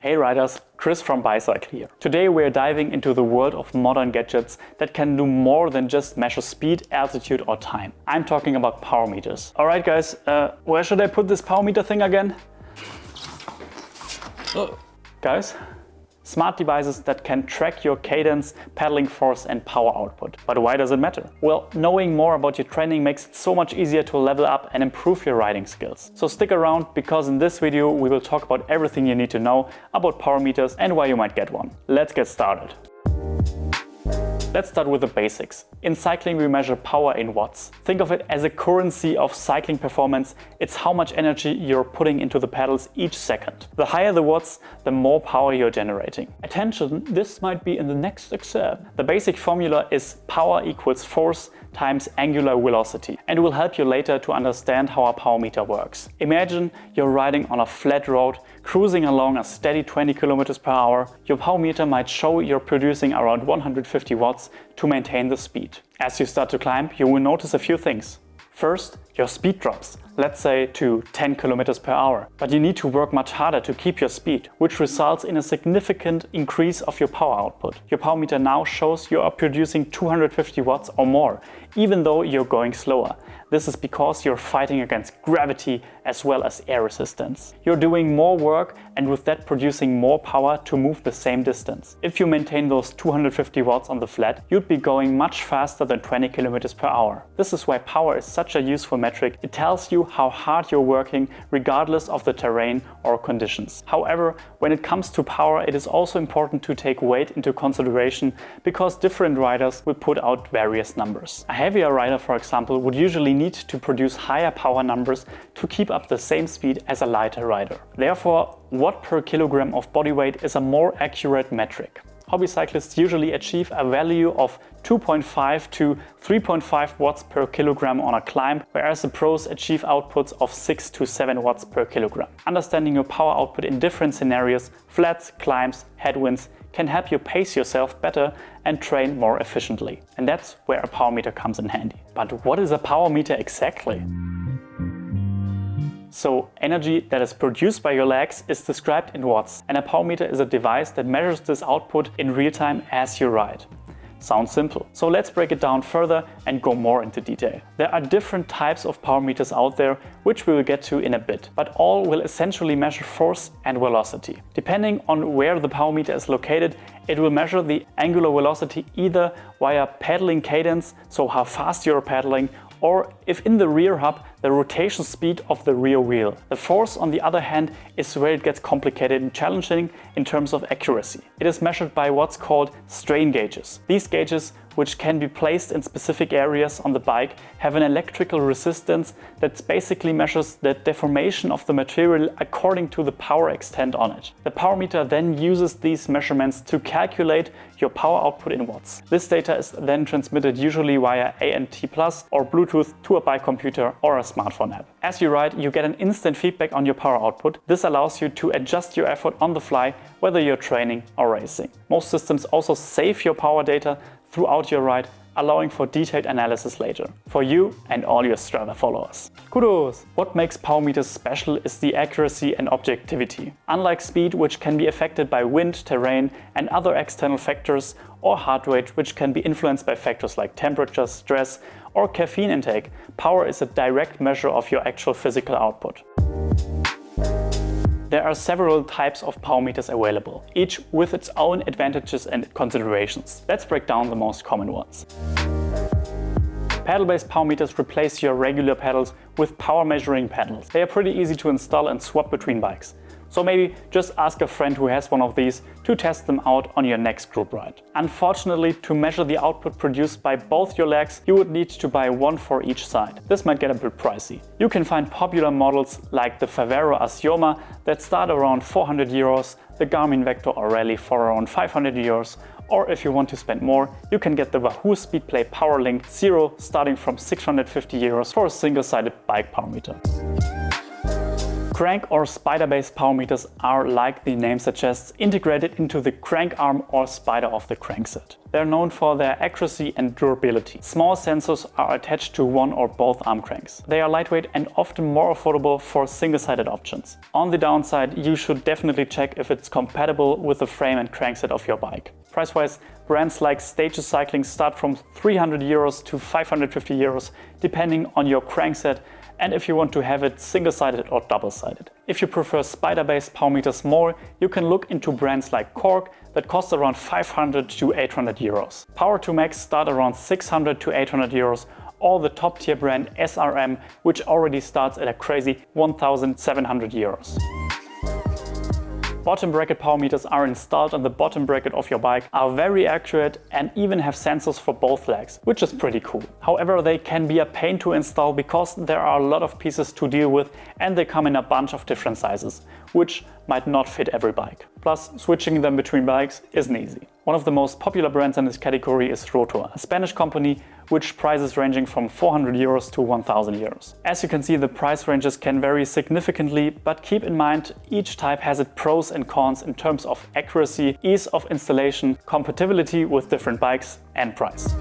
Hey riders, Chris from Bicycle here. Today we are diving into the world of modern gadgets that can do more than just measure speed, altitude or time. I'm talking about power meters. Alright guys, where should I put this power meter thing again? Guys? Smart devices that can track your cadence, pedaling force and power output. But why does it matter? Well, knowing more about your training makes it so much easier to level up and improve your riding skills. So stick around, because in this video we will talk about everything you need to know about power meters and why you might get one. Let's get started. Let's start with the basics. In cycling we measure power in watts. Think of it as a currency of cycling performance. It's how much energy you're putting into the pedals each second. The higher the watts, the more power you're generating. Attention, this might be in the next exam. The basic formula is power equals force times angular velocity, and will help you later to understand how a power meter works. Imagine you're riding on a flat road, cruising along a steady 20 km per hour. Your power meter might show you're producing around 150 watts to maintain the speed. As you start to climb, you will notice a few things. First, your speed drops, let's say to 10 km per hour. But you need to work much harder to keep your speed, which results in a significant increase of your power output. Your power meter now shows you are producing 250 watts or more, even though you're going slower. This is because you're fighting against gravity as well as air resistance. You're doing more work and with that producing more power to move the same distance. If you maintain those 250 watts on the flat, you'd be going much faster than 20 km per hour. This is why power is such a useful metric. It tells you how hard you're working regardless of the terrain or conditions. However, when it comes to power, it is also important to take weight into consideration, because different riders will put out various numbers. A heavier rider, for example, would usually need to produce higher power numbers to keep up the same speed as a lighter rider. Therefore, watt per kilogram of body weight is a more accurate metric. Hobby cyclists usually achieve a value of 2.5 to 3.5 watts per kilogram on a climb, whereas the pros achieve outputs of 6 to 7 watts per kilogram. Understanding your power output in different scenarios, flats, climbs, headwinds, can help you pace yourself better and train more efficiently. And that's where a power meter comes in handy. But what is a power meter exactly? So, energy that is produced by your legs is described in watts, and a power meter is a device that measures this output in real time as you ride. Sounds simple. So let's break it down further and go more into detail. There are different types of power meters out there, which we will get to in a bit, but all will essentially measure force and velocity. Depending on where the power meter is located, it will measure the angular velocity either via pedaling cadence, so how fast you're pedaling, or if in the rear hub, the rotation speed of the rear wheel. The force, on the other hand, is where it gets complicated and challenging in terms of accuracy. It is measured by what's called strain gauges. These gauges, which can be placed in specific areas on the bike, have an electrical resistance that basically measures the deformation of the material according to the power extent on it. The power meter then uses these measurements to calculate your power output in watts. This data is then transmitted usually via ANT+ or Bluetooth to a bike computer or a smartphone app. As you ride, you get an instant feedback on your power output. This allows you to adjust your effort on the fly, whether you're training or racing. Most systems also save your power data throughout your ride, allowing for detailed analysis later, for you and all your Strava followers. Kudos! What makes power meters special is the accuracy and objectivity. Unlike speed, which can be affected by wind, terrain and other external factors, or heart rate, which can be influenced by factors like temperature, stress or caffeine intake, power is a direct measure of your actual physical output. There are several types of power meters available, each with its own advantages and considerations. Let's break down the most common ones. Pedal-based power meters replace your regular pedals with power measuring pedals. They are pretty easy to install and swap between bikes. So maybe just ask a friend who has one of these to test them out on your next group ride. Unfortunately, to measure the output produced by both your legs, you would need to buy one for each side. This might get a bit pricey. You can find popular models like the Favero Asioma that start around 400 euros, the Garmin Vector or Rally for around 500 euros, or if you want to spend more, you can get the Wahoo Speedplay PowerLink Zero starting from 650 euros for a single-sided bike power meter. Crank or spider-based power meters are, like the name suggests, integrated into the crank arm or spider of the crankset. They're known for their accuracy and durability. Small sensors are attached to one or both arm cranks. They are lightweight and often more affordable for single-sided options. On the downside, you should definitely check if it's compatible with the frame and crankset of your bike. Price-wise, brands like Stages Cycling start from 300 euros to 550 euros, depending on your crankset and if you want to have it single-sided or double-sided. If you prefer spider-based power meters more, you can look into brands like Cork that cost around 500 to 800 euros. Power2Max start around 600 to 800 euros, or the top-tier brand SRM, which already starts at a crazy 1,700 euros. Bottom bracket power meters are installed on the bottom bracket of your bike, are very accurate and even have sensors for both legs, which is pretty cool. However, they can be a pain to install because there are a lot of pieces to deal with and they come in a bunch of different sizes, which might not fit every bike. Plus, switching them between bikes isn't easy. One of the most popular brands in this category is Rotor, a Spanish company which prices ranging from 400 euros to 1000 euros. As you can see, the price ranges can vary significantly, but keep in mind each type has its pros and cons in terms of accuracy, ease of installation, compatibility with different bikes and price.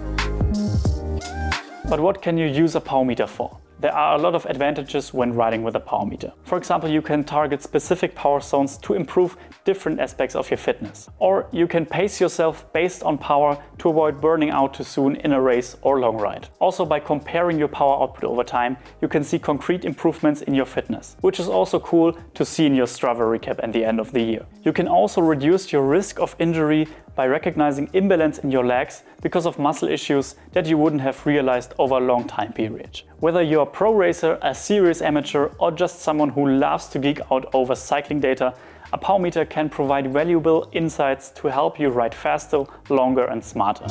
But what can you use a power meter for? There are a lot of advantages when riding with a power meter. For example, you can target specific power zones to improve different aspects of your fitness. Or you can pace yourself based on power to avoid burning out too soon in a race or long ride. Also, by comparing your power output over time, you can see concrete improvements in your fitness, which is also cool to see in your Strava recap at the end of the year. You can also reduce your risk of injury by recognizing imbalance in your legs because of muscle issues that you wouldn't have realized over a long time period. Whether you're a pro racer, a serious amateur, or just someone who loves to geek out over cycling data, a power meter can provide valuable insights to help you ride faster, longer and smarter.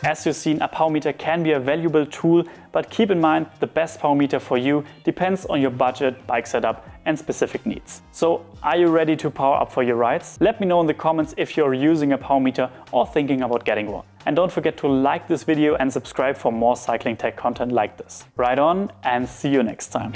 As you've seen, a power meter can be a valuable tool, but keep in mind the best power meter for you depends on your budget, bike setup and specific needs. So, are you ready to power up for your rides? Let me know in the comments if you're using a power meter or thinking about getting one. And don't forget to like this video and subscribe for more cycling tech content like this. Ride on and see you next time.